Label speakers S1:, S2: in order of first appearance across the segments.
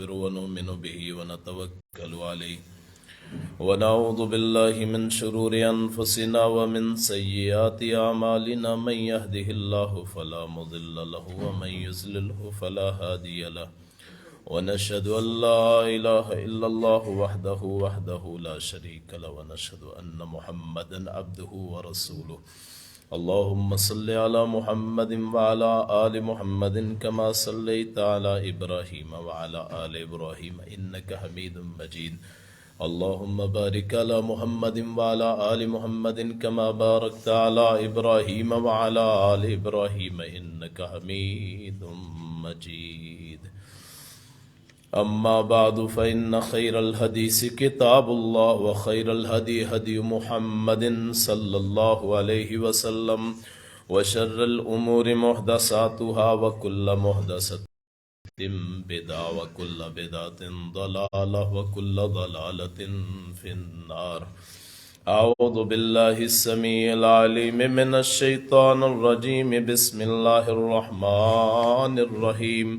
S1: ونستغفره ونؤمن به ونتوكل عليه ونعوذ بالله من شرور أنفسنا ومن سيئات أعمالنا من يهده الله فلا مضل له ومن يضلله فلا هادي له ونشهد أن لا إله إلا الله وحده لا شريك له ونشهد أن محمدا عبده ورسوله اللهم صل على محمد وعلى آل محمد كما صليت على إبراهيم وعلى آل إبراهيم إنك حميد مجيد اللهم بارك على محمد وعلى آل محمد كما باركت على إبراهيم وعلى آل إبراهيم إنك حميد مجيد أما بعد فإن خير الحديث كتاب الله وخير الهدي هدي محمد صلى الله عليه وسلم وشر الأمور محدثاتها وكل محدثة بدعة وكل بدعة ضلالة وكل ضلالة في النار أعوذ بالله السميع العليم من الشيطان الرجيم بسم الله الرحمن الرحيم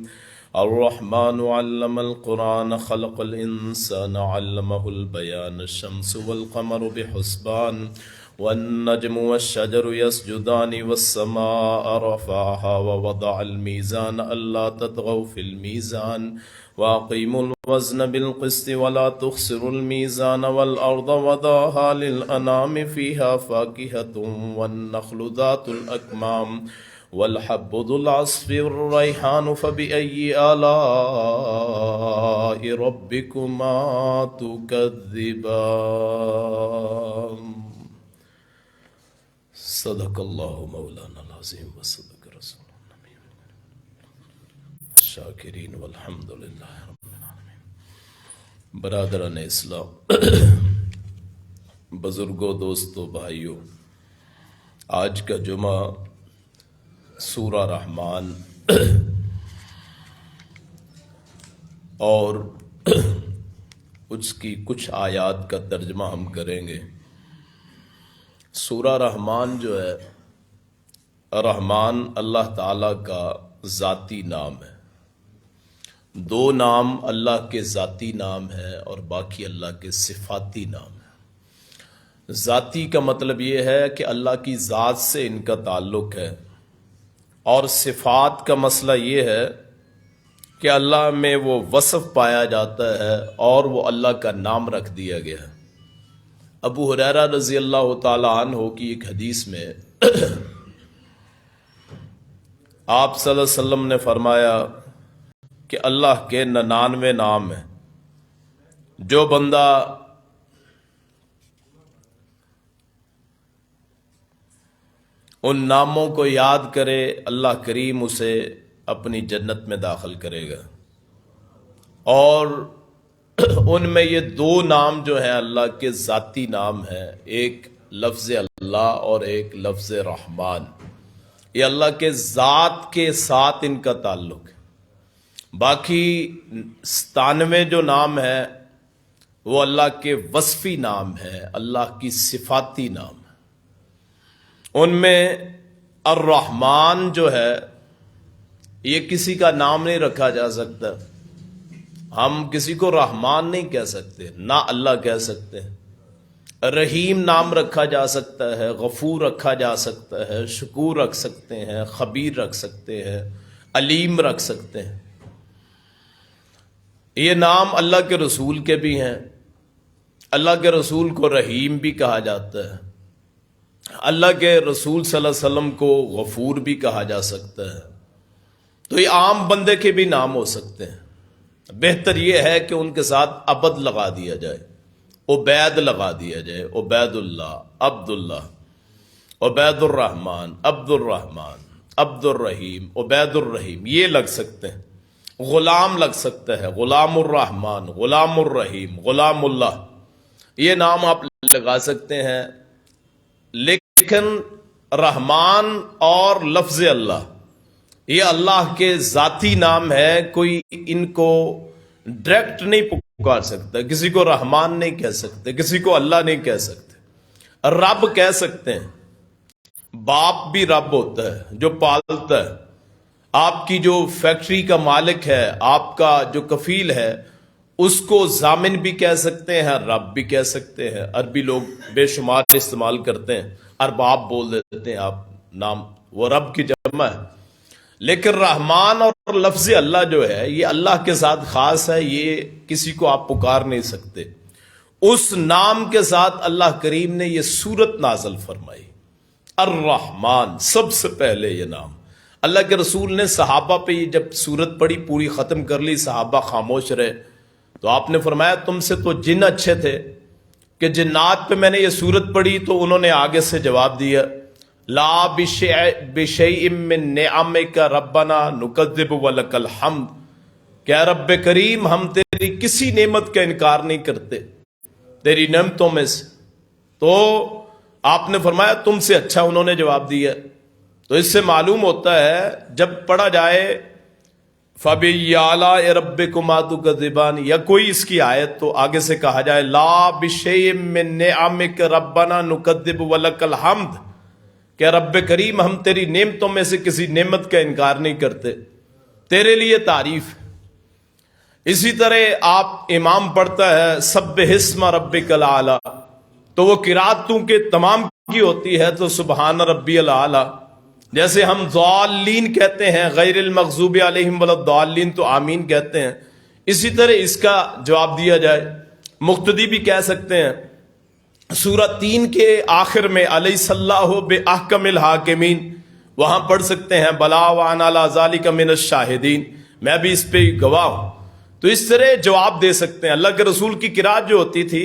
S1: الرحمن علم القرآن خلق الإنسان علمه البيان الشمس والقمر بحسبان والنجم والشجر يسجدان والسماء رفعها ووضع الميزان ألا تطغوا في الميزان وأقيموا الوزن بالقسط ولا تخسروا الميزان والأرض وضعها للأنام فيها فاكهة والنخل ذات الأكمام والحب ذو العصف والريحان فبأي آلاء ربكما تكذبان صدق اللہ مولانا العظیم وصدق رسول النبی الشاکرین والحمد للہ رب العالمین۔ برادران اسلام، بزرگوں، دوستوں، بھائیوں، آج کا جمعہ سورہ رحمان اور اس کی کچھ آیات کا ترجمہ ہم کریں گے۔ سورہ رحمان جو ہے، رحمان اللہ تعالیٰ کا ذاتی نام ہے۔ دو نام اللہ کے ذاتی نام ہے اور باقی اللہ کے صفاتی نام ہے۔ ذاتی کا مطلب یہ ہے کہ اللہ کی ذات سے ان کا تعلق ہے، اور صفات کا مسئلہ یہ ہے کہ اللہ میں وہ وصف پایا جاتا ہے اور وہ اللہ کا نام رکھ دیا گیا ہے۔ ابو ہریرہ رضی اللہ تعالی عنہ کی ایک حدیث میں آپ صلی اللہ علیہ وسلم نے فرمایا کہ اللہ کے 99 نام ہیں، جو بندہ ان ناموں کو یاد کرے اللہ کریم اسے اپنی جنت میں داخل کرے گا۔ اور ان میں یہ دو نام جو ہیں اللہ کے ذاتی نام ہیں، ایک لفظ اللہ اور ایک لفظ رحمان۔ یہ اللہ کے ذات کے ساتھ ان کا تعلق ہے۔ باقی 97 جو نام ہیں وہ اللہ کے وصفی نام ہیں، اللہ کی صفاتی نام ہے۔ ان میں الرحمن جو ہے یہ کسی کا نام نہیں رکھا جا سکتا، ہم کسی کو رحمان نہیں کہہ سکتے، نہ اللہ کہہ سکتے ہیں۔ رحیم نام رکھا جا سکتا ہے، غفور رکھا جا سکتا ہے، شکور رکھ سکتے ہیں، خبیر رکھ سکتے ہیں، علیم رکھ سکتے ہیں۔ یہ نام اللہ کے رسول کے بھی ہیں۔ اللہ کے رسول کو رحیم بھی کہا جاتا ہے، اللہ کے رسول صلی اللہ علیہ وسلم کو غفور بھی کہا جا سکتا ہے۔ تو یہ عام بندے کے بھی نام ہو سکتے ہیں۔ بہتر یہ ہے کہ ان کے ساتھ عبد لگا دیا جائے، عبید لگا دیا جائے، عبید اللہ، عبد اللہ، عبید الرحمن، عبد الرحمن، عبد الرحیم، عبید الرحیم، یہ لگ سکتے ہیں۔ غلام لگ سکتا ہے، غلام الرحمن، غلام الرحیم، غلام اللہ، یہ نام آپ لگا سکتے ہیں۔ لیکن رحمان اور لفظ اللہ یہ اللہ کے ذاتی نام ہے، کوئی ان کو ڈائریکٹ نہیں پکار سکتا، کسی کو رحمان نہیں کہہ سکتے، کسی کو اللہ نہیں کہہ سکتے۔ رب کہہ سکتے ہیں، باپ بھی رب ہوتا ہے جو پالتا ہے، آپ کی جو فیکٹری کا مالک ہے، آپ کا جو کفیل ہے، اس کو ضامن بھی کہہ سکتے ہیں، رب بھی کہہ سکتے ہیں. عربی لوگ بے شمار استعمال کرتے ہیں، ارباب بول دیتے ہیں آپ نام، وہ رب کی جمع ہے. لیکن رحمان اور لفظ اللہ جو ہے یہ اللہ کے ساتھ خاص ہے، یہ کسی کو آپ پکار نہیں سکتے. اس نام کے ساتھ اللہ کریم نے یہ سورت نازل فرمائی، الرحمن. سب سے پہلے یہ نام اللہ کے رسول نے صحابہ پہ یہ جب سورت پڑھی، پوری ختم کر لی، صحابہ خاموش رہے، تو آپ نے فرمایا تم سے تو جن اچھے تھے کہ جنات پہ میں نے یہ سورت پڑھی تو انہوں نے آگے سے جواب دیا، لا بشیء من نعمک ربنا نکذب ولک الحمد، کہ اے رب کریم ہم تیری کسی نعمت کا انکار نہیں کرتے، تیری نعمتوں میں سے. تو آپ نے فرمایا تم سے اچھا انہوں نے جواب دیا. تو اس سے معلوم ہوتا ہے جب پڑھا جائے فَبِأَيِّ آلَاءِ رَبِّكُمَا تُكَذِّبَانِ یا کوئی اس کی آیت، تو آگے سے کہا جائے لا بِشَيْءٍ مِّن نِعَمِكَ رَبَّنَا نُكَذِّبُ وَلَكَ الْحَمْدُ، کہ رب کریم ہم تیری نعمتوں میں سے کسی نعمت کا انکار نہیں کرتے، تیرے لیے تعریف. اسی طرح آپ امام پڑھتا ہے سبح اسم ربک الاعلی، تو وہ قرات کے تمام کی ہوتی ہے تو سبحان ربی الاعلی. جیسے ہم ضالین کہتے ہیں، غیر المغضوب علیہم ولا الضالین، تو آمین کہتے ہیں، اسی طرح اس کا جواب دیا جائے. مقتدی بھی کہہ سکتے ہیں. سورہ 3 کے آخر میں الیس اللہ باحکم الحاکمین، وہاں پڑھ سکتے ہیں بلا وانا علی ذالک من الشاہدین، میں بھی اس پہ گواہ ہوں. تو اس طرح جواب دے سکتے ہیں. اللہ کے رسول کی قرات جو ہوتی تھی،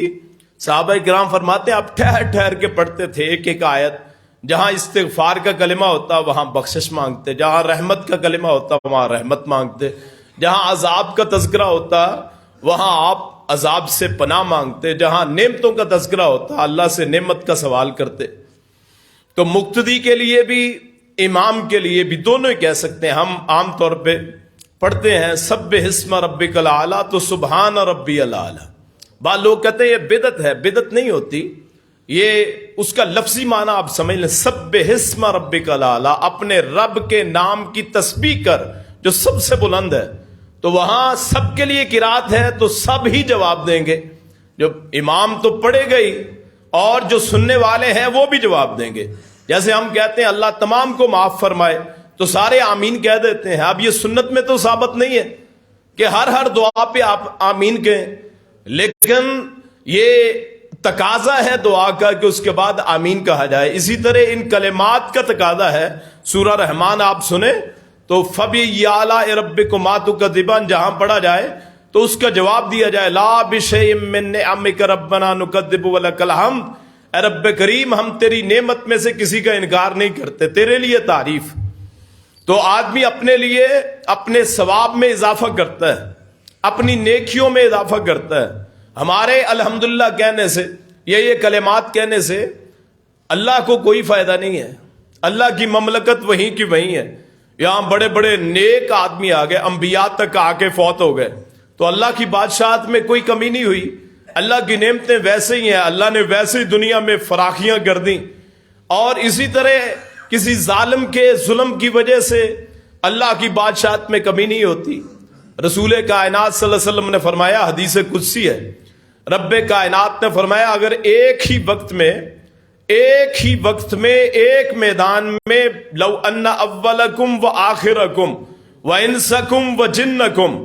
S1: صحابہ کرام فرماتے ہیں آپ ٹھہر ٹھہر کے پڑھتے تھے ایک ایک آیت. جہاں استغفار کا کلمہ ہوتا وہاں بخشش مانگتے، جہاں رحمت کا کلمہ ہوتا وہاں رحمت مانگتے، جہاں عذاب کا تذکرہ ہوتا وہاں آپ عذاب سے پناہ مانگتے، جہاں نعمتوں کا تذکرہ ہوتا اللہ سے نعمت کا سوال کرتے. تو مقتدی کے لیے بھی امام کے لیے بھی دونوں ہی کہہ سکتے ہیں. ہم عام طور پہ پڑھتے ہیں سبح اسم ربک الاعلی، تو سبحان ربی الاعلی. بعض لوگ کہتے ہیں یہ بدعت ہے، بدعت نہیں ہوتی، یہ اس کا لفظی معنی آپ سمجھ لیں. سبح اسم ربک الاعلی، اپنے رب کے نام کی تسبیح کر جو سب سے بلند ہے. تو وہاں سب کے لیے قرات ہے تو سب ہی جواب دیں گے. جو امام تو پڑھے گئی اور جو سننے والے ہیں وہ بھی جواب دیں گے. جیسے ہم کہتے ہیں اللہ تمام کو معاف فرمائے تو سارے آمین کہہ دیتے ہیں. اب یہ سنت میں تو ثابت نہیں ہے کہ ہر دعا پہ آپ آمین کہیں، لیکن یہ تقاضا ہے دعا کا کہ اس کے بعد آمین کہا جائے. اسی طرح ان کلمات کا تقاضا ہے. سورہ رحمان آپ سنیں تو فَبِأَيِّ آلَاءِ رَبِّكُمَا تُكَذِّبَانِ جہاں پڑھا جائے تو اس کا جواب دیا جائے لا بِشَيْءٍ مِّن نِعَمِكَ رَبَّنَا نُكَذِّبُ وَلَكَ الْحَمْدُ، اے رب کریم ہم تیری نعمت میں سے کسی کا انکار نہیں کرتے، تیرے لیے تعریف. تو آدمی اپنے لیے اپنے ثواب میں اضافہ کرتا ہے، اپنی نیکیوں میں اضافہ کرتا ہے. ہمارے الحمدللہ کہنے سے، یہ کلمات کہنے سے اللہ کو کوئی فائدہ نہیں ہے. اللہ کی مملکت وہیں کی وہیں ہے. یہاں بڑے بڑے نیک آدمی آ گئے، انبیاء تک آ کے فوت ہو گئے، تو اللہ کی بادشاہت میں کوئی کمی نہیں ہوئی. اللہ کی نعمتیں ویسے ہی ہیں، اللہ نے ویسے ہی دنیا میں فراخیاں کر دیں. اور اسی طرح کسی ظالم کے ظلم کی وجہ سے اللہ کی بادشاہت میں کمی نہیں ہوتی. رسول کائنات صلی اللہ علیہ وسلم نے فرمایا، حدیث قدسی ہے، رب کائنات نے فرمایا اگر ایک ہی وقت میں ایک میدان میں لو ان اولکم و آخرکم و انسکم و جنکم،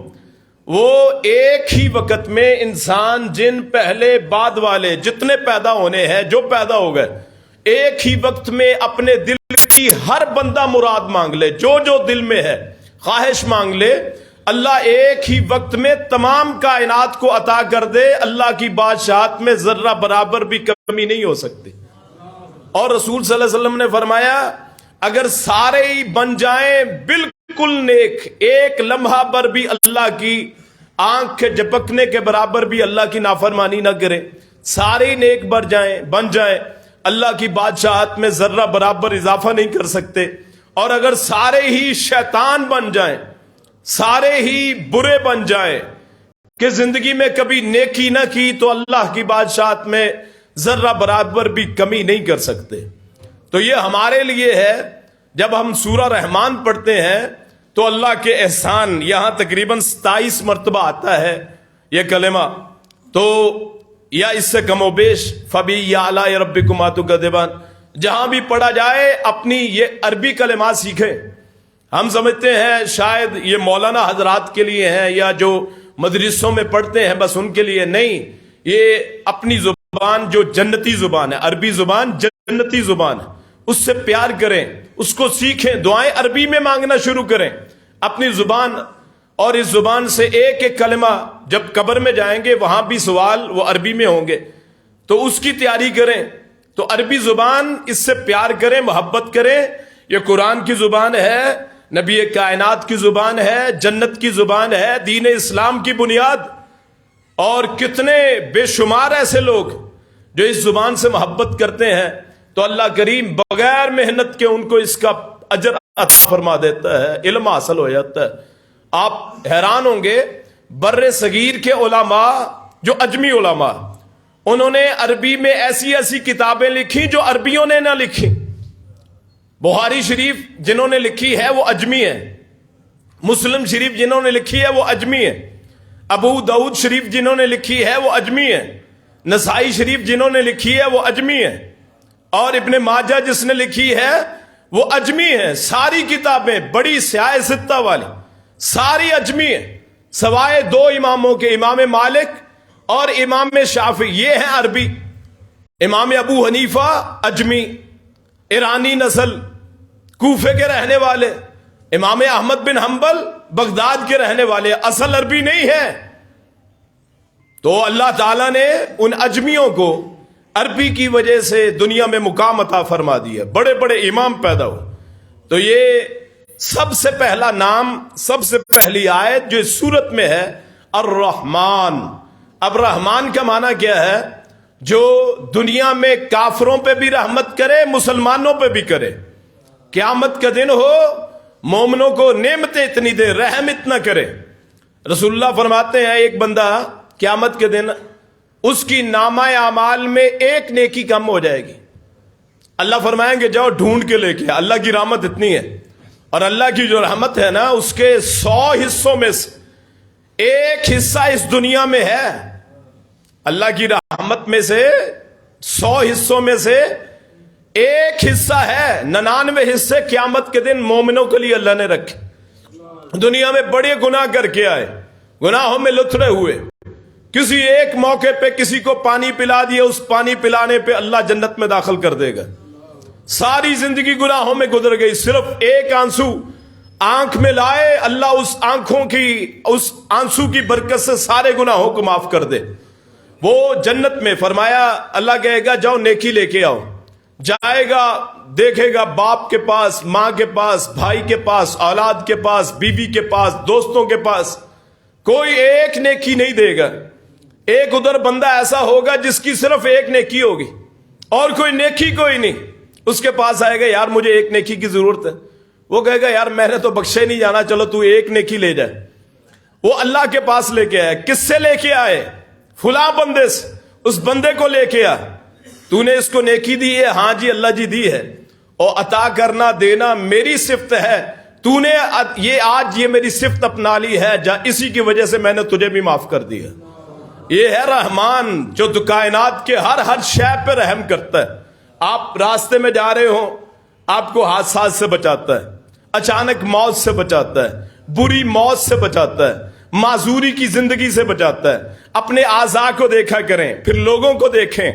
S1: وہ ایک ہی وقت میں انسان جن پہلے بعد والے جتنے پیدا ہونے ہیں جو پیدا ہو گئے، ایک ہی وقت میں اپنے دل کی ہر بندہ مراد مانگ لے، جو جو دل میں ہے خواہش مانگ لے، اللہ ایک ہی وقت میں تمام کائنات کو عطا کر دے. اللہ کی بادشاہت میں ذرہ برابر بھی کمی نہیں ہو سکتی. اور رسول صلی اللہ علیہ وسلم نے فرمایا اگر سارے ہی بن جائیں بالکل نیک، ایک لمحہ پر بھی اللہ کی آنکھ کے جھپکنے کے برابر بھی اللہ کی نافرمانی نہ کرے، سارے ہی نیک بن جائیں، اللہ کی بادشاہت میں ذرہ برابر اضافہ نہیں کر سکتے. اور اگر سارے ہی شیطان بن جائیں، سارے ہی برے بن جائیں کہ زندگی میں کبھی نیکی نہ کی، تو اللہ کی بادشاہت میں ذرہ برابر بھی کمی نہیں کر سکتے. تو یہ ہمارے لیے ہے. جب ہم سورہ رحمان پڑھتے ہیں تو اللہ کے احسان یہاں تقریباً 27 مرتبہ آتا ہے یہ کلمہ، تو یا اس سے کم و بیش فبی آلاء ربکما تکذبان جہاں بھی پڑھا جائے اپنی یہ عربی کلمات سیکھیں۔ ہم سمجھتے ہیں شاید یہ مولانا حضرات کے لیے ہیں یا جو مدرسوں میں پڑھتے ہیں بس ان کے لیے، نہیں، یہ اپنی زبان جو جنتی زبان ہے، عربی زبان جنتی زبان ہے، اس سے پیار کریں، اس کو سیکھیں، دعائیں عربی میں مانگنا شروع کریں اپنی زبان، اور اس زبان سے ایک ایک کلمہ جب قبر میں جائیں گے وہاں بھی سوال وہ عربی میں ہوں گے، تو اس کی تیاری کریں۔ تو عربی زبان، اس سے پیار کریں، محبت کریں۔ یہ قرآن کی زبان ہے، نبی کائنات کی زبان ہے، جنت کی زبان ہے، دین اسلام کی بنیاد، اور کتنے بے شمار ایسے لوگ جو اس زبان سے محبت کرتے ہیں، تو اللہ کریم بغیر محنت کے ان کو اس کا اجر عطا فرما دیتا ہے، علم حاصل ہو جاتا ہے۔ آپ حیران ہوں گے، بر صغیر کے علماء جو اجمی علماء، انہوں نے عربی میں ایسی ایسی کتابیں لکھی جو عربیوں نے نہ لکھی۔ بخاری شریف جنہوں نے لکھی ہے وہ اجمی ہے، مسلم شریف جنہوں نے لکھی ہے وہ اجمی ہے، ابو داؤد شریف جنہوں نے لکھی ہے وہ اجمی ہے، نسائی شریف جنہوں نے لکھی ہے وہ اجمی ہے، اور ابن ماجہ جس نے لکھی ہے وہ اجمی ہے۔ ساری کتابیں بڑی سیاہ ستہ والی ساری اجمی ہیں، سوائے دو اماموں کے، امام مالک اور امام شافعی، یہ ہیں عربی۔ امام ابو حنیفہ اجمی، ایرانی نسل، کوفے کے رہنے والے۔ امام احمد بن حنبل بغداد کے رہنے والے، اصل عربی نہیں ہے۔ تو اللہ تعالیٰ نے ان اجمیوں کو عربی کی وجہ سے دنیا میں مقام عطا فرما دیا، بڑے بڑے امام پیدا ہو۔ تو یہ سب سے پہلا نام، سب سے پہلی آیت جو اس سورت میں ہے الرحمن۔ اب رحمان کا معنی کیا ہے؟ جو دنیا میں کافروں پہ بھی رحمت کرے، مسلمانوں پہ بھی کرے، قیامت کا دن ہو مومنوں کو نعمتیں اتنی دے، رحم اتنا کرے۔ رسول اللہ فرماتے ہیں ایک بندہ قیامت کے دن اس کی نامہ اعمال میں ایک نیکی کم ہو جائے گی، اللہ فرمائیں گے جاؤ ڈھونڈ کے لے کے۔ اللہ کی رحمت اتنی ہے، اور اللہ کی جو رحمت ہے نا، اس کے 100 حصوں میں سے ایک حصہ اس دنیا میں ہے۔ اللہ کی رحمت میں سے 100 حصوں میں سے ایک حصہ ہے، 99 حصے قیامت کے دن مومنوں کے لیے اللہ نے رکھے۔ دنیا میں بڑے گناہ کر کے آئے، گناہوں میں لتھڑے ہوئے، کسی ایک موقع پہ کسی کو پانی پلا دیا، اس پانی پلانے پہ اللہ جنت میں داخل کر دے گا۔ ساری زندگی گناہوں میں گزر گئی، صرف ایک آنسو آنکھ میں لائے، اللہ اس آنسو کی برکت سے سارے گناہوں کو معاف کر دے۔ وہ جنت میں فرمایا، اللہ کہے گا جاؤ نیکی لے کے آؤ، جائے گا، دیکھے گا باپ کے پاس، ماں کے پاس، بھائی کے پاس، اولاد کے پاس، بیوی کے پاس، دوستوں کے پاس کوئی ایک نیکی نہیں دے گا۔ ایک ادھر بندہ ایسا ہوگا جس کی صرف ایک نیکی ہوگی اور کوئی نیکی کوئی نہیں، اس کے پاس آئے گا یار مجھے ایک نیکی کی ضرورت ہے، وہ کہے گا یار میں نے تو بخشے نہیں جانا، چلو تو ایک نیکی لے جائے۔ وہ اللہ کے پاس لے کے آئے، کس سے لے کے آئے؟ فلاں بندے سے، اس بندے کو لے کے آ، تو نے اس کو نیکی دی ہے؟ ہاں جی اللہ جی دی ہے، اور عطا کرنا دینا میری صفت ہے، تو نے یہ میری صفت اپنا لی ہے، اسی کی وجہ سے میں نے تجھے بھی معاف کر دیا۔ یہ ہے رحمان جو کائنات کے ہر شے پہ رحم کرتا ہے۔ آپ راستے میں جا رہے ہوں، آپ کو حادثات سے بچاتا ہے، اچانک موت سے بچاتا ہے، بری موت سے بچاتا ہے، معذوری کی زندگی سے بچاتا ہے۔ اپنے اعضاء کو دیکھا کریں، پھر لوگوں کو دیکھیں،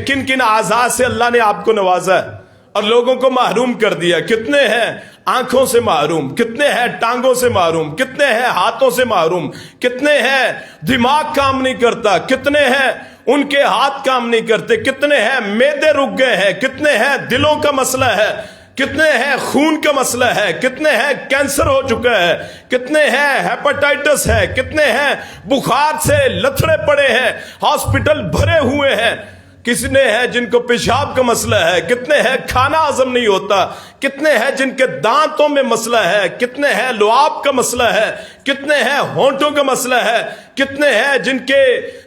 S1: کن کن اعضاء سے اللہ نے آپ کو نوازا ہے اور لوگوں کو محروم کر دیا۔ کتنے ہیں آنکھوں سے محروم، کتنے ہیں ٹانگوں سے محروم، کتنے ہیں ہاتھوں سے محروم، کتنے ہیں دماغ کام نہیں کرتا، کتنے ہیں ان کے ہاتھ کام نہیں کرتے، کتنے ہیں معدے رک گئے ہیں، کتنے ہیں دلوں کا مسئلہ ہے، کتنے ہیں خون کا مسئلہ ہے، کتنے ہیں کینسر ہو چکا ہے، کتنے ہیں ہیپاٹائٹس ہے، کتنے ہیں بخار سے لتھڑے پڑے ہیں، ہاسپٹل بھرے ہوئے ہیں، کتنے ہیں جن کو پیشاب کا مسئلہ ہے، کتنے ہیں کھانا ہضم نہیں ہوتا، کتنے ہیں جن کے دانتوں میں مسئلہ ہے، کتنے ہیں لعاب کا مسئلہ ہے، کتنے ہیں ہونٹوں کا مسئلہ ہے، کتنے ہیں جن کے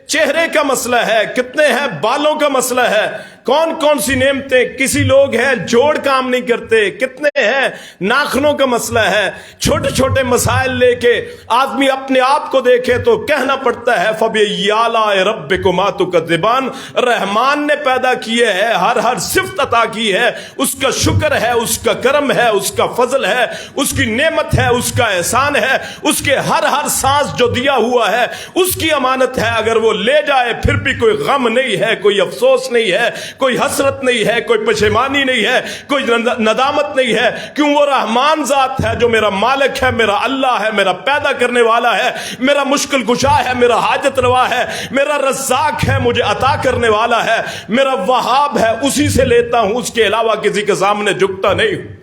S1: چہرے کا مسئلہ ہے، کتنے ہیں بالوں کا مسئلہ ہے۔ کون کون سی نعمتیں. کسی لوگ ہیں جوڑ کام نہیں کرتے, کتنے ہیں ناخنوں کا مسئلہ ہے. چھوٹے چھوٹے مسائل لے کے آدمی اپنے آپ کو دیکھے تو کہنا پڑتا ہے فَبِأَيِّ آلَاءِ رَبِّكُمَا تُكَذِّبَانِ. رحمان نے پیدا کیے ہے, ہر صفت عطا کی ہے, اس کا شکر ہے, اس کا کرم ہے, اس کا فضل ہے, اس کی نعمت ہے, اس کا احسان ہے, اس کے ہر سانس جو دیا ہوا ہے اس کی امانت ہے. اگر وہ لے جائے پھر بھی کوئی غم نہیں ہے, کوئی افسوس نہیں ہے, کوئی حسرت نہیں ہے, کوئی پشیمانی نہیں ہے, کوئی ندامت نہیں ہے. کیوں؟ وہ رحمان ذات ہے جو میرا مالک ہے, میرا اللہ ہے, میرا پیدا کرنے والا ہے, میرا مشکل کشا ہے, میرا حاجت روا ہے, میرا رزاق ہے, مجھے عطا کرنے والا ہے, میرا وہاب ہے, اسی سے لیتا ہوں, اس کے علاوہ کسی کے سامنے جھکتا نہیں ہوں.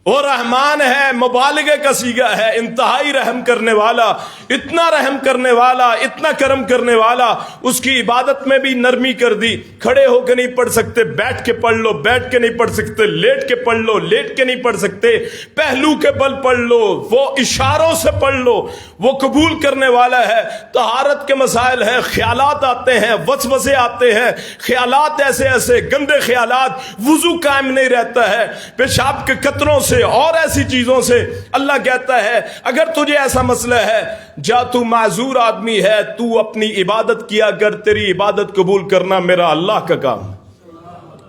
S1: وہ رحمان ہے, مبالغے کا صیغہ ہے, انتہائی رحم کرنے والا, اتنا رحم کرنے والا, اتنا کرم کرنے والا. اس کی عبادت میں بھی نرمی کر دی. کھڑے ہو کے نہیں پڑھ سکتے, بیٹھ کے پڑھ لو, بیٹھ کے نہیں پڑھ سکتے, لیٹ کے پڑھ لو, لیٹ کے نہیں پڑھ سکتے, پہلو کے بل پڑھ لو, وہ اشاروں سے پڑھ لو. وہ قبول کرنے والا ہے. طہارت کے مسائل ہیں, خیالات آتے ہیں, وسوسے آتے ہیں, خیالات ایسے ایسے گندے خیالات, وضو قائم نہیں رہتا ہے, پیشاب کے قطروں سے اور ایسی چیزوں سے. اللہ کہتا ہے اگر تجھے ایسا مسئلہ ہے جا, تو معذور آدمی ہے, تو اپنی عبادت کیا کر, تیری عبادت قبول کرنا میرا اللہ کا کام.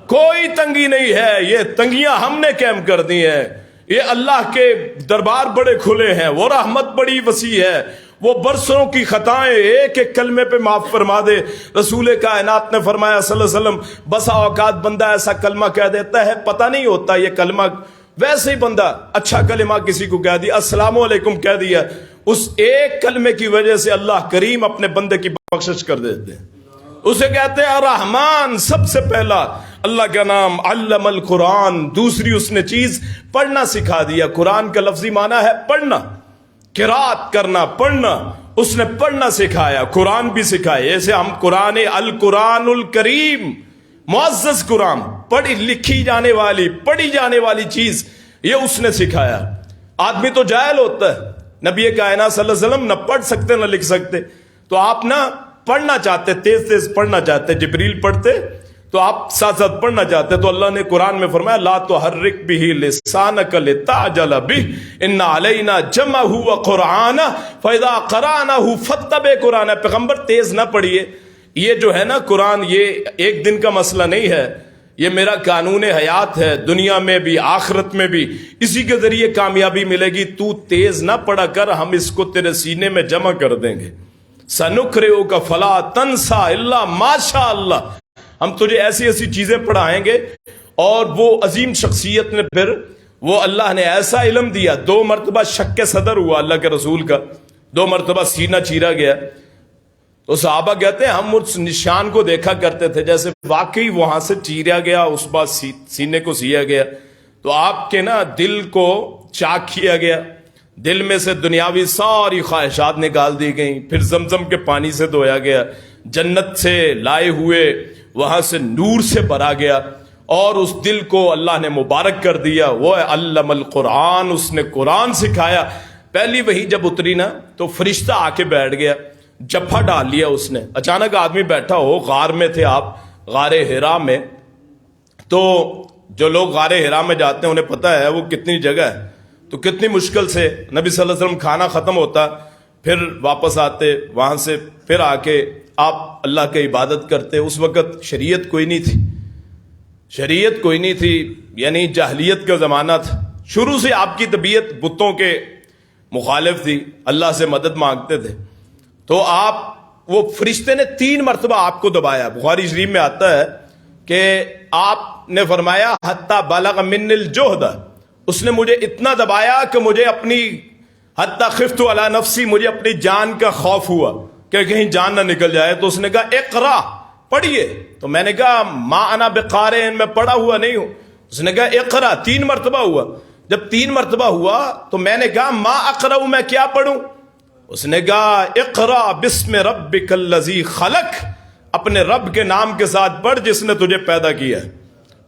S1: کوئی تنگی نہیں ہے, یہ تنگیاں ہم نے قائم کر دی ہیں. یہ اللہ کے دربار بڑے کھلے ہیں, وہ رحمت بڑی وسیع ہے, وہ برسوں کی خطائیں ایک ایک کلمے پہ معاف فرما دے. رسول کائنات نے فرمایا صلی اللہ علیہ وسلم, بسا اوقات بندہ ایسا کلمہ کہہ دیتا ہے پتہ نہیں ہوتا یہ کلمہ, ویسے ہی بندہ اچھا کلمہ کسی کو کہہ دیا, السلام علیکم کہہ دیا, اس ایک کلمے کی وجہ سے اللہ کریم اپنے بندے کی بخشش کر دیتے ہیں. اسے کہتے ہیں رحمان. سب سے پہلا اللہ کا نام علم القرآن, دوسری اس نے چیز پڑھنا سکھا دیا. قرآن کا لفظی معنی ہے پڑھنا, قرات کرنا, پڑھنا. اس نے پڑھنا سکھایا, قرآن بھی سکھایا. جیسے ہم قرآن, القرآن الکریم, معزز قرآن, پڑھی لکھی جانے والی, پڑھی جانے والی چیز, یہ اس نے سکھایا. آدمی تو جاہل ہوتا ہے, نبی کائنات صلی اللہ علیہ وسلم نہ پڑھ سکتے نہ لکھ سکتے, تو آپ نہ پڑھنا چاہتے, تیز تیز پڑھنا چاہتے, جبریل پڑھتے تو آپ ساتھ ساتھ پڑھنا چاہتے, تو اللہ نے قرآن میں فرمایا لا تحرک بہ لسانک لتعجل بہ ان علینا جمعہ وقرآنہ فاذا قرأناہ فاتبع قرآنہ. پیغمبر تیز نہ پڑھیے, یہ جو ہے نا قرآن, یہ ایک دن کا مسئلہ نہیں ہے, یہ میرا قانون حیات ہے, دنیا میں بھی آخرت میں بھی اسی کے ذریعے کامیابی ملے گی. تو تیز نہ پڑھا کر, ہم اس کو تیرے سینے میں جمع کر دیں گے. سنقرئک فلا تنسى الا ما شاء اللہ, ہم تجھے ایسی ایسی چیزیں پڑھائیں گے. اور وہ عظیم شخصیت نے پھر, وہ اللہ نے ایسا علم دیا, 2 مرتبہ شق صدر ہوا اللہ کے رسول کا, 2 مرتبہ سینہ چیرا گیا. تو صحابہ کہتے ہیں ہم اس نشان کو دیکھا کرتے تھے جیسے واقعی وہاں سے چیرا گیا, اس بات سینے کو سیا گیا. تو آپ کے نا دل کو چاک کیا گیا, دل میں سے دنیاوی ساری خواہشات نکال دی گئیں, پھر زمزم کے پانی سے دھویا گیا, جنت سے لائے ہوئے وہاں سے نور سے بھرا گیا, اور اس دل کو اللہ نے مبارک کر دیا. وہ علم القرآن, اس نے قرآن سکھایا. پہلی وہی جب اتری نا تو فرشتہ آ کے بیٹھ گیا, جپھا ڈال لیا اس نے. اچانک آدمی بیٹھا ہو, غار میں تھے آپ, غار حرا میں, تو جو لوگ غار حرا میں جاتے ہیں انہیں پتہ ہے وہ کتنی جگہ ہے, تو کتنی مشکل سے نبی صلی اللہ علیہ وسلم کھانا ختم ہوتا, پھر واپس آتے وہاں سے, پھر آ کے آپ اللہ کی عبادت کرتے. اس وقت شریعت کوئی نہیں تھی, شریعت کوئی نہیں تھی, یعنی جاہلیت کا زمانہ تھا. شروع سے آپ کی طبیعت بتوں کے مخالف تھی, اللہ سے مدد مانگتے تھے. تو آپ, وہ فرشتے نے 3 مرتبہ آپ کو دبایا. بخاری شریف میں آتا ہے کہ آپ نے فرمایا حتی بلغ من الجہد, اس نے مجھے اتنا دبایا کہ مجھے اپنی, حتی خفت علی نفسی, مجھے اپنی جان کا خوف ہوا کہ کہیں جان نہ نکل جائے. تو اس نے کہا اقرا, پڑھیے. تو میں نے کہا ما انا بقارئ, میں پڑھا ہوا نہیں ہوں. اس نے کہا اقرا. 3 مرتبہ ہوا. جب 3 مرتبہ ہوا تو میں نے کہا ما اقرأ, میں کیا پڑھوں؟ اس نے کہا اقرا بسم ربک الذی خلق, اپنے رب کے نام کے ساتھ پڑھ جس نے تجھے پیدا کیا,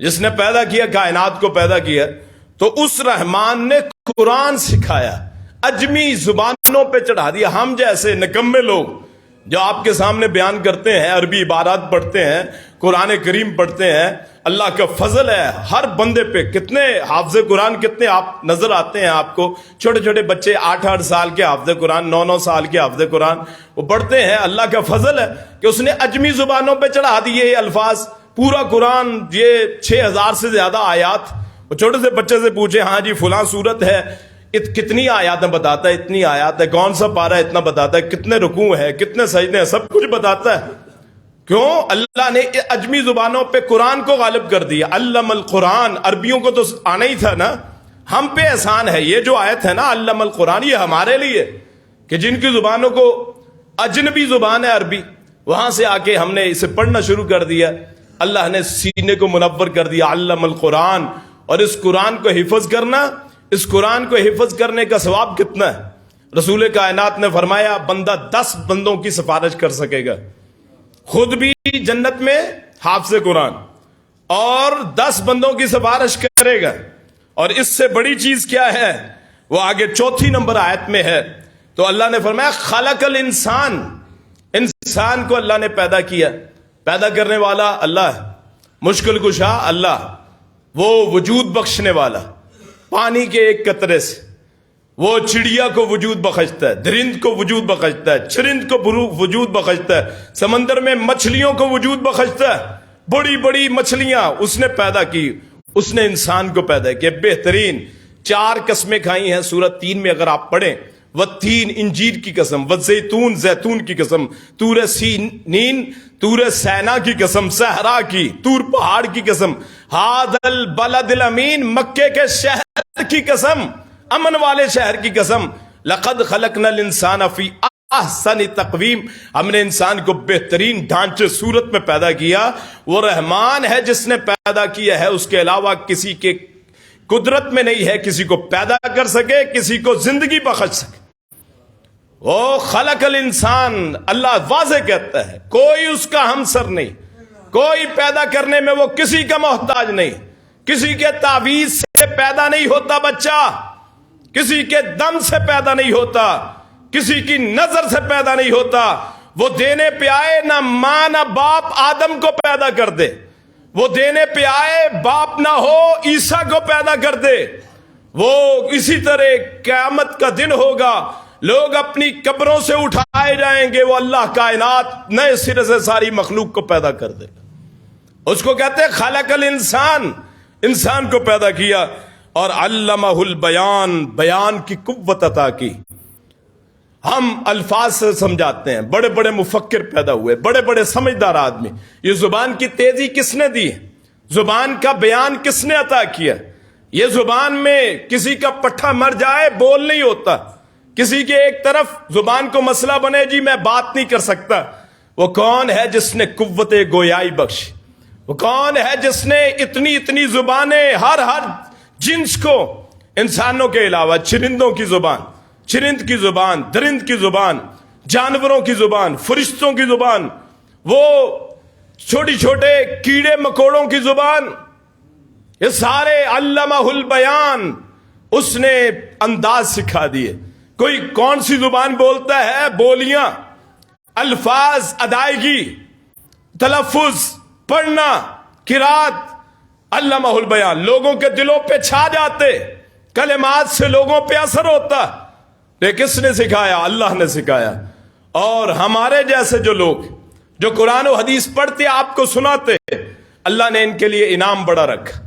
S1: جس نے پیدا کیا, کائنات کو پیدا کیا. تو اس رحمان نے قرآن سکھایا, اجمی زبانوں پہ چڑھا دیا. ہم جیسے نکمے لوگ جو آپ کے سامنے بیان کرتے ہیں, عربی عبارات پڑھتے ہیں, قرآن کریم پڑھتے ہیں، اللہ کا فضل ہے ہر بندے پہ. کتنے حافظ قرآن کتنے آپ نظر آتے ہیں آپ کو، چھوٹے چھوٹے بچے 8-8 سال کے حافظ قرآن، 9-9 سال کے حافظ قرآن وہ پڑھتے ہیں. اللہ کا فضل ہے کہ اس نے عجمی زبانوں پہ چڑھا دیے یہ الفاظ. پورا قرآن یہ 6000 سے زیادہ آیات. وہ چھوٹے سے بچے سے پوچھے ہاں جی فلاں سورت ہے، کتنی آیات بتاتا ہے، اتنی آیات ہے، کون سا پارہ اتنا بتاتا ہے، کتنے رکوع ہے، کتنے سجدے ہیں، سب کچھ بتاتا ہے. کیوں؟ اللہ نے عجمی زبانوں پہ قرآن کو غالب کر دیا. علم القرآن، عربیوں کو تو آنا ہی تھا نا، ہم پہ احسان ہے. یہ جو آیت ہے نا علم القرآن، یہ ہمارے لیے کہ جن کی زبانوں کو اجنبی زبان ہے عربی، وہاں سے آ کے ہم نے اسے پڑھنا شروع کر دیا. اللہ نے سینے کو منور کر دیا. علم القرآن. اور اس قرآن کو حفظ کرنا، اس قرآن کو حفظ کرنے کا ثواب کتنا ہے؟ رسول کائنات نے فرمایا بندہ 10 بندوں کی سفارش کر سکے گا، خود بھی جنت میں حافظ قرآن، اور 10 بندوں کی سفارش کرے گا. اور اس سے بڑی چیز کیا ہے وہ آگے 4 نمبر آیت میں ہے. تو اللہ نے فرمایا خلق الانسان، انسان کو اللہ نے پیدا کیا. پیدا کرنے والا اللہ ہے، مشکل کشا اللہ، وہ وجود بخشنے والا. پانی کے ایک قطرے سے وہ چڑیا کو وجود بخشتا ہے، درند کو وجود بخشتا ہے، چرند کو وجود بخشتا ہے، سمندر میں مچھلیوں کو وجود بخشتا ہے. بڑی بڑی مچھلیاں اس نے پیدا کی. اس نے انسان کو پیدا کیا. بہترین 4 قسمیں کھائی ہیں سورت 3 میں اگر آپ پڑھیں. والتین، انجیر کی قسم، والزیتون، زیتون کی قسم، طور سینین، طور سینا کی قسم، صحرا کی، طور پہاڑ کی قسم، ھذا البلد الامین، مکے کے شہر کی قسم، امن والے شہر کی قسم. لقد خلقنا الانسان فی احسن تقویم، ہم نے انسان کو بہترین ڈھانچے صورت میں پیدا کیا. وہ رحمان ہے جس نے پیدا کیا ہے، اس کے علاوہ کسی کے قدرت میں نہیں ہے کسی کو پیدا کر سکے، کسی کو زندگی بخش سکے. وہ خلق الانسان، اللہ واضح کہتا ہے کوئی اس کا ہمسر نہیں، کوئی پیدا کرنے میں وہ کسی کا محتاج نہیں. کسی کے تعویذ سے پیدا نہیں ہوتا بچہ، کسی کے دم سے پیدا نہیں ہوتا، کسی کی نظر سے پیدا نہیں ہوتا. وہ دینے پہ آئے، نہ ماں نہ باپ آدم کو پیدا کر دے. وہ دینے پہ آئے، باپ نہ ہو عیسیٰ کو پیدا کر دے. وہ اسی طرح قیامت کا دن ہوگا، لوگ اپنی قبروں سے اٹھائے جائیں گے، وہ اللہ کائنات نئے سرے سے ساری مخلوق کو پیدا کر دے. اس کو کہتے ہیں خلق الانسان، انسان کو پیدا کیا. اور علمہ البیان، بیان کی قوت عطا کی. ہم الفاظ سے سمجھاتے ہیں، بڑے بڑے مفکر پیدا ہوئے، بڑے بڑے سمجھدار آدمی. یہ زبان کی تیزی کس نے دی؟ زبان کا بیان کس نے عطا کیا؟ یہ زبان میں کسی کا پٹھا مر جائے بول نہیں ہوتا، کسی کے ایک طرف زبان کو مسئلہ بنے جی میں بات نہیں کر سکتا. وہ کون ہے جس نے قوت گویائی بخشی؟ وہ کون ہے جس نے اتنی زبانیں ہر جنس کو، انسانوں کے علاوہ چرندوں کی زبان، چرند کی زبان، درند کی زبان، جانوروں کی زبان، فرشتوں کی زبان، وہ چھوٹی چھوٹے کیڑے مکوڑوں کی زبان، یہ سارے علمہ البیان، اس نے انداز سکھا دیے. کوئی کون سی زبان بولتا ہے؟ بولیاں، الفاظ، ادائیگی، تلفظ، پڑھنا، قرات، علمہ البیان. لوگوں کے دلوں پہ چھا جاتے، کلمات سے لوگوں پہ اثر ہوتا. لیکن کس نے سکھایا؟ اللہ نے سکھایا. اور ہمارے جیسے جو لوگ جو قرآن و حدیث پڑھتے آپ کو سناتے، اللہ نے ان کے لیے انعام بڑا رکھا.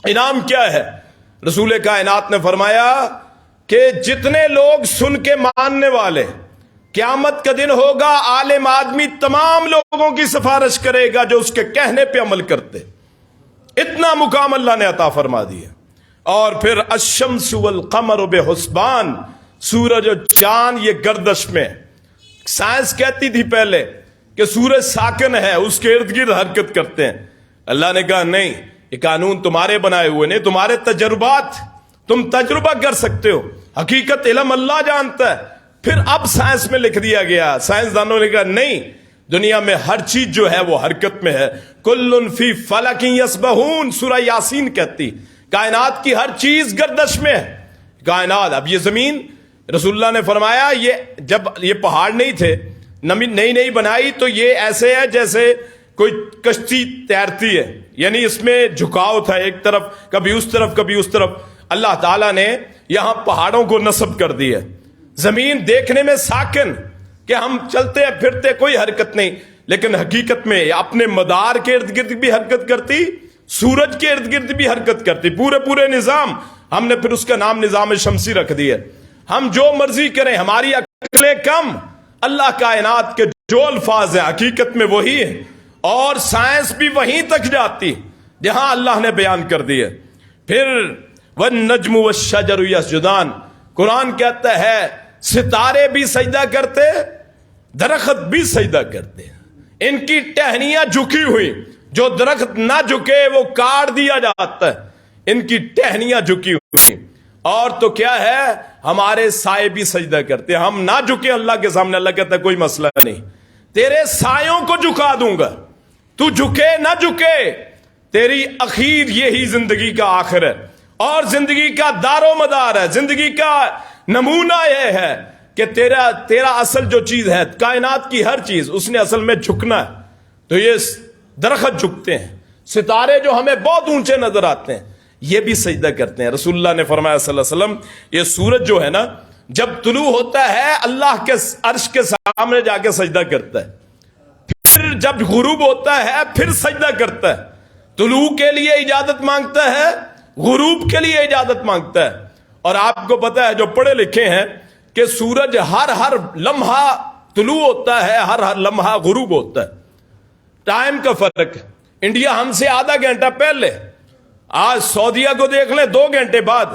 S1: انعام کیا ہے؟ رسول کائنات نے فرمایا کہ جتنے لوگ سن کے ماننے والے، قیامت کا دن ہوگا عالم آدمی تمام لوگوں کی سفارش کرے گا جو اس کے کہنے پہ عمل کرتے. اتنا مقام اللہ نے عطا فرما دیا. اور پھر الشمس والقمر بحسبان، سورج اور چاند یہ گردش میں. سائنس کہتی تھی پہلے کہ سورج ساکن ہے، اس کے ارد گرد حرکت کرتے ہیں. اللہ نے کہا نہیں، یہ قانون تمہارے بنائے ہوئے نہیں، تمہارے تجربات، تم تجربہ کر سکتے ہو، حقیقت علم اللہ جانتا ہے. پھر اب سائنس میں لکھ دیا گیا، سائنسدانوں نے کہا نہیں، دنیا میں ہر چیز جو ہے وہ حرکت میں ہے. کل فی فلک یسبحون، سورہ یاسین کہتی کائنات کی ہر چیز گردش میں ہے. کائنات، اب یہ زمین، رسول اللہ نے فرمایا یہ جب یہ پہاڑ نہیں تھے، نئی بنائی تو یہ ایسے ہے جیسے کوئی کشتی تیرتی ہے، یعنی اس میں جھکاؤ تھا ایک طرف، کبھی اس طرف کبھی اس طرف. اللہ تعالیٰ نے یہاں پہاڑوں کو نصب کر دی ہے. زمین دیکھنے میں ساکن کہ ہم چلتے ہیں پھرتے کوئی حرکت نہیں، لیکن حقیقت میں اپنے مدار کے ارد گرد بھی حرکت کرتی، سورج کے ارد گرد بھی حرکت کرتی، پورے نظام. ہم نے پھر اس کا نام نظام شمسی رکھ دیا. ہم جو مرضی کریں، ہماری عقلیں کم، اللہ کائنات کے جو الفاظ ہیں حقیقت میں وہی ہیں، اور سائنس بھی وہیں تک جاتی جہاں اللہ نے بیان کر دی ہے. پھر وَالنَّجْمُ وَالشَّجَرُ يَسْجُدَانِ، قرآن کہتا ہے ستارے بھی سجدہ کرتے، درخت بھی سجدہ کرتے. ان کی ٹہنیاں جھکی ہوئی، جو درخت نہ جھکے وہ کاٹ دیا جاتا ہے، ان کی ٹہنیاں جھکی ہوئی. اور تو کیا ہے، ہمارے سائے بھی سجدہ کرتے. ہم نہ جھکے اللہ کے سامنے، اللہ کہتا ہے کوئی مسئلہ نہیں، تیرے سایوں کو جھکا دوں گا، تو جھکے نہ جھکے، تیری اخیر یہی زندگی کا آخر ہے، اور زندگی کا دار و مدار ہے، زندگی کا نمونہ یہ ہے کہ تیرا اصل جو چیز ہے، کائنات کی ہر چیز، اس نے اصل میں جھکنا ہے. تو یہ درخت جھکتے ہیں، ستارے جو ہمیں بہت اونچے نظر آتے ہیں یہ بھی سجدہ کرتے ہیں. رسول اللہ نے فرمایا صلی اللہ علیہ وسلم، یہ سورج جو ہے نا جب طلوع ہوتا ہے اللہ کے عرش کے سامنے جا کے سجدہ کرتا ہے، پھر جب غروب ہوتا ہے پھر سجدہ کرتا ہے. طلوع کے لیے اجازت مانگتا ہے، غروب کے لیے اجازت مانگتا ہے. اور آپ کو پتا ہے جو پڑھے لکھے ہیں کہ سورج ہر لمحہ طلوع ہوتا ہے، ہر لمحہ غروب ہوتا ہے. ٹائم کا فرق ہے، انڈیا ہم سے آدھا گھنٹہ پہلے، آج سعودیہ کو دیکھ لیں 2 گھنٹے بعد،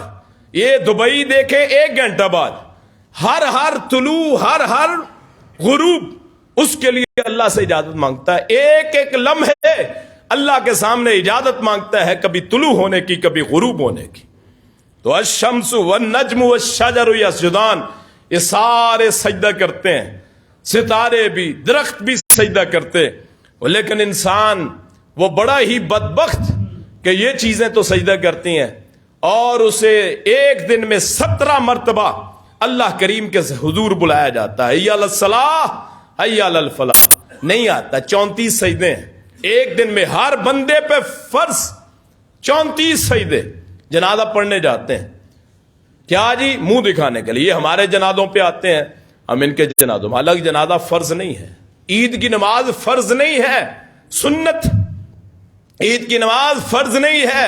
S1: یہ دبئی دیکھیں 1 گھنٹہ بعد. ہر طلوع ہر غروب اس کے لیے اللہ سے اجازت مانگتا ہے. ایک لمحے اللہ کے سامنے اجازت مانگتا ہے، کبھی طلوع ہونے کی کبھی غروب ہونے کی. تو الشمس والنجم والشجر یسجدان، یہ سارے سجدہ کرتے ہیں، ستارے بھی درخت بھی سجدہ کرتے. لیکن انسان وہ بڑا ہی بدبخت کہ یہ چیزیں تو سجدہ کرتی ہیں اور اسے ایک دن میں 17 مرتبہ اللہ کریم کے حضور بلایا جاتا ہے، حی علی الصلاح حی علی الفلاح، نہیں آتا. 34 سجدے ہیں ایک دن میں، ہر بندے پہ فرض 34 سجدے. جنازہ پڑھنے جاتے ہیں، کیا جی؟ منہ دکھانے کے لیے. ہمارے جنازوں پہ آتے ہیں، ہم ان کے جنازوں میں. الگ جنازہ فرض نہیں ہے، عید کی نماز فرض نہیں ہے، سنت. عید کی نماز فرض نہیں ہے،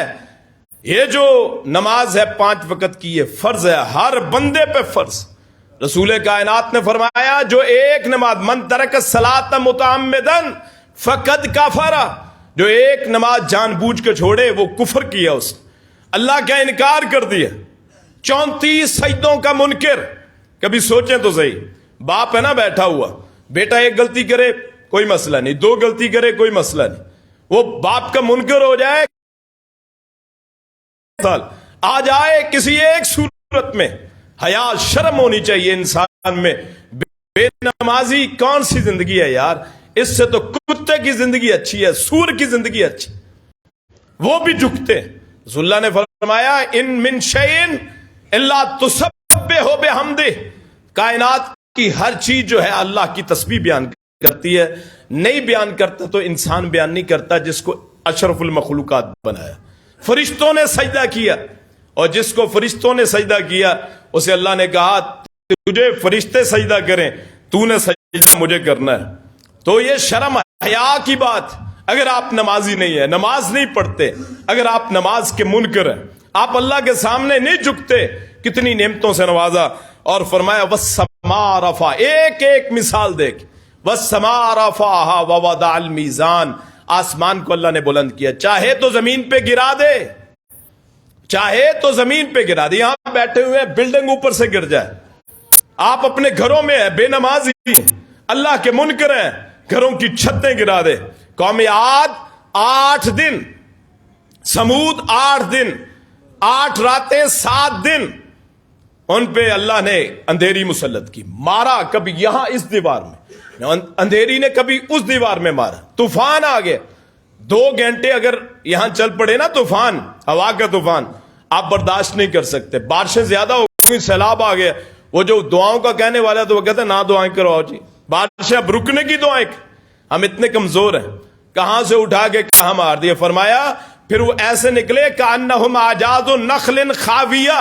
S1: یہ جو نماز ہے 5 وقت کی یہ فرض ہے، ہر بندے پہ فرض. رسول کائنات نے فرمایا جو ایک نماز، من ترک الصلاۃ متعمدا فقد کفر، جو ایک نماز جان بوجھ کے چھوڑے وہ کفر کیا، اس اللہ کا انکار کر دیا. 34 سجدوں کا منکر. کبھی سوچیں تو صحیح، باپ ہے نا بیٹھا ہوا، بیٹا ایک غلطی کرے کوئی مسئلہ نہیں، 2 غلطی کرے کوئی مسئلہ نہیں، وہ باپ کا منکر ہو جائے، آ جائے کسی ایک صورت میں. حیا شرم ہونی چاہیے انسان میں. بے نمازی کون سی زندگی ہے یار؟ اس سے تو کتے کی زندگی اچھی ہے، سور کی زندگی اچھی. وہ بھی جھکتے. رسول اللہ نے فرمایا ان من شیء الا تسبح بحمدہ، کائنات کی ہر چیز جو ہے اللہ کی تسبیح بیان کرتی ہے. نہیں بیان کرتا تو انسان بیان نہیں کرتا جس کو اشرف المخلوقات بنایا. فرشتوں نے سجدہ کیا، اور جس کو فرشتوں نے سجدہ کیا اسے اللہ نے کہا تجھے فرشتے سجدہ کریں، تو نے سجدہ مجھے کرنا ہے. تو یہ شرم حیا کی بات. اگر آپ نمازی نہیں ہیں، نماز نہیں پڑھتے، اگر آپ نماز کے منکر ہیں، آپ اللہ کے سامنے نہیں جھکتے، کتنی نعمتوں سے نوازا. اور فرمایا والسماء رفع، ایک مثال دیکھ، والسماء رفعها ووضع المیزان، آسمان کو اللہ نے بلند کیا، چاہے تو زمین پہ گرا دے، چاہے تو زمین پہ گرا دے. یہاں بیٹھے ہوئے ہیں، بلڈنگ اوپر سے گر جائے. آپ اپنے گھروں میں ہیں، بے نمازی، اللہ کے منکر ہیں، گھروں کی چھتیں گرا دے. قوم عاد 8 دن، سمود 8 دن، 8 راتیں 7 دن، ان پہ اللہ نے اندھیری مسلط کی، مارا. کبھی یہاں اس دیوار میں اندھیری نے، کبھی اس دیوار میں مارا. طوفان آ گیا، 2 گھنٹے اگر یہاں چل پڑے نا طوفان، ہوا کا طوفان، آپ برداشت نہیں کر سکتے. بارشیں زیادہ ہو گئی، سیلاب آ گیا. وہ جو دعاؤں کا کہنے والا تو وہ کہتا ہے نہ دعائیں کرو جی، بارشیں اب رکنے کی دعائیں. ہم اتنے کمزور ہیں. کہاں سے اٹھا کے کہاں مار دیا. فرمایا پھر وہ ایسے نکلے کأنہم اعجاز نخل خاویہ،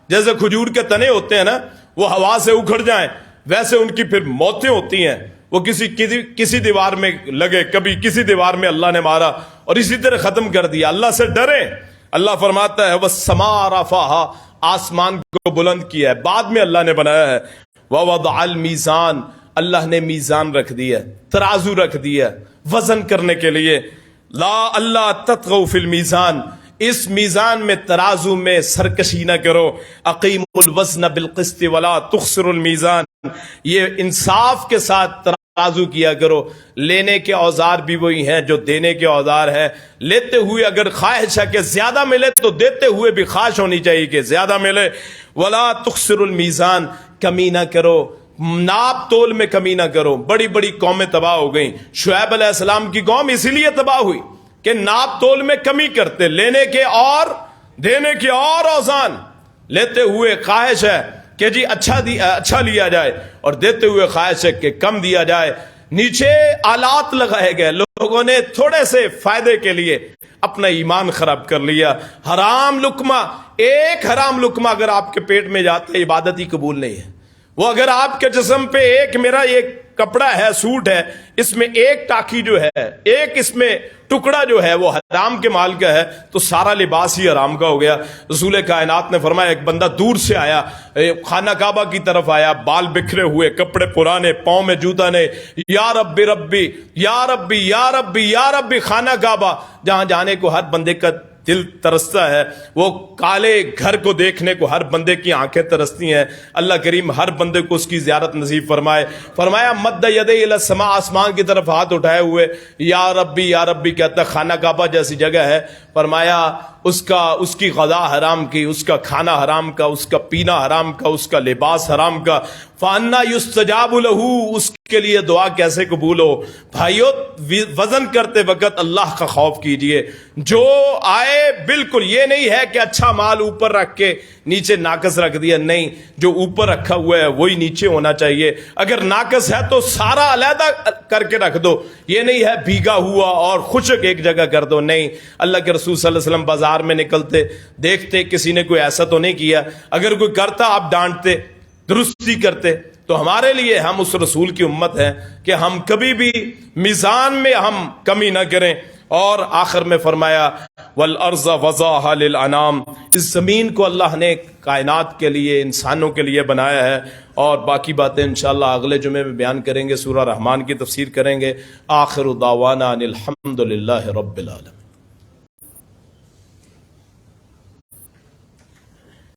S1: جیسے کھجور کے تنے ہوتے ہیں نا وہ ہوا سے اکھڑ جائیں، ویسے ان کی پھر موتیں ہوتی ہیں. وہ کسی دیوار میں لگے، کبھی کسی دیوار میں اللہ نے مارا اور اسی طرح ختم کر دیا. اللہ سے ڈریں. اللہ فرماتا ہے وَالسَّمَاءَ رَفَعَهَا، آسمان کو بلند کیا ہے، بعد میں اللہ نے بنایا ہے. وَوَضَعَ الْمِيزَانَ، اللہ نے میزان رکھ دیا، ترازو رکھ دیا وزن کرنے کے لیے. لا اللہ تطغوا فی المیزان، اس میزان میں ترازو میں سرکشی نہ کرو. اقیموا الوزن بالقسط ولا تخسروا المیزان، یہ انصاف کے ساتھ ترازو کیا کرو. لینے کے اوزار بھی وہی ہیں جو دینے کے اوزار ہیں. لیتے ہوئے اگر خواہش ہے کہ زیادہ ملے تو دیتے ہوئے بھی خواہش ہونی چاہیے کہ زیادہ ملے. ولا تخسروا المیزان، کمی نہ کرو، ناپ تول میں کمی نہ کرو. بڑی بڑی قومیں تباہ ہو گئیں. شعیب علیہ السلام کی قوم اسی لیے تباہ ہوئی کہ ناپ تول میں کمی کرتے، لینے کے اور دینے کے اور اوزان. لیتے ہوئے خواہش ہے کہ جی اچھا لیا جائے اور دیتے ہوئے خواہش ہے کہ کم دیا جائے. نیچے آلات لگائے گئے، لوگوں نے تھوڑے سے فائدے کے لیے اپنا ایمان خراب کر لیا. حرام لقمہ، ایک حرام لقمہ اگر آپ کے پیٹ میں جاتا ہے عبادت ہی قبول نہیں ہے. وہ اگر آپ کے جسم پہ ایک میرا ایک کپڑا ہے، سوٹ ہے، اس میں ایک ٹاکی جو ہے، ایک اس میں ٹکڑا جو ہے وہ حرام کے مال کا ہے تو سارا لباس ہی حرام کا ہو گیا. رسول کائنات نے فرمایا ایک بندہ دور سے آیا، خانہ کعبہ کی طرف آیا، بال بکھرے ہوئے، کپڑے پرانے، پاؤں میں جوتا نہیں، یا ربی ربی یا ربی یا ربی یا ربی. خانہ کعبہ جہاں جانے کو ہر بندے کا دل ترستا ہے، وہ کالے گھر کو دیکھنے کو ہر بندے کی آنکھیں ترستی ہیں. اللہ کریم ہر بندے کو اس کی زیارت نصیب فرمائے. فرمایا مد یدی الی السماء، آسمان کی طرف ہاتھ اٹھائے ہوئے یا ربی کہتا. خانہ کعبہ جیسی جگہ ہے. فرمایا اس کی غذا حرام کی، اس کا کھانا حرام کا، اس کا پینا حرام کا، اس کا لباس حرام کا. فَأَنَّا يُسْتَجَابُ لَهُ، اس کے لیے دعا کیسے قبول ہو؟ بھائیو وزن کرتے وقت اللہ کا خوف کیجئے. جو آئے بالکل یہ نہیں ہے کہ اچھا مال اوپر رکھ کے نیچے ناقص رکھ دیا، نہیں، جو اوپر رکھا ہوا ہے وہی نیچے ہونا چاہیے. اگر ناقص ہے تو سارا علیحدہ کر کے رکھ دو. یہ نہیں ہے بھیگا ہوا اور خشک ایک جگہ کر دو، نہیں. اللہ کے رسول صلی اللہ علیہ وسلم بازار میں نکلتے، دیکھتے کسی نے کوئی ایسا تو نہیں کیا، اگر کوئی کرتا آپ ڈانٹتے، درستی کرتے. تو ہمارے لیے ہم اس رسول کی امت ہیں کہ ہم کبھی بھی میزان میں ہم کمی نہ کریں. اور آخر میں فرمایا والارض وضعها للانام، اس زمین کو اللہ نے کائنات کے لیے، انسانوں کے لیے بنایا ہے. اور باقی باتیں انشاءاللہ اگلے جمعے میں بیان کریں گے، سورہ رحمان کی تفسیر کریں گے. آخر دعوانا ان الحمد للہ رب العالمین.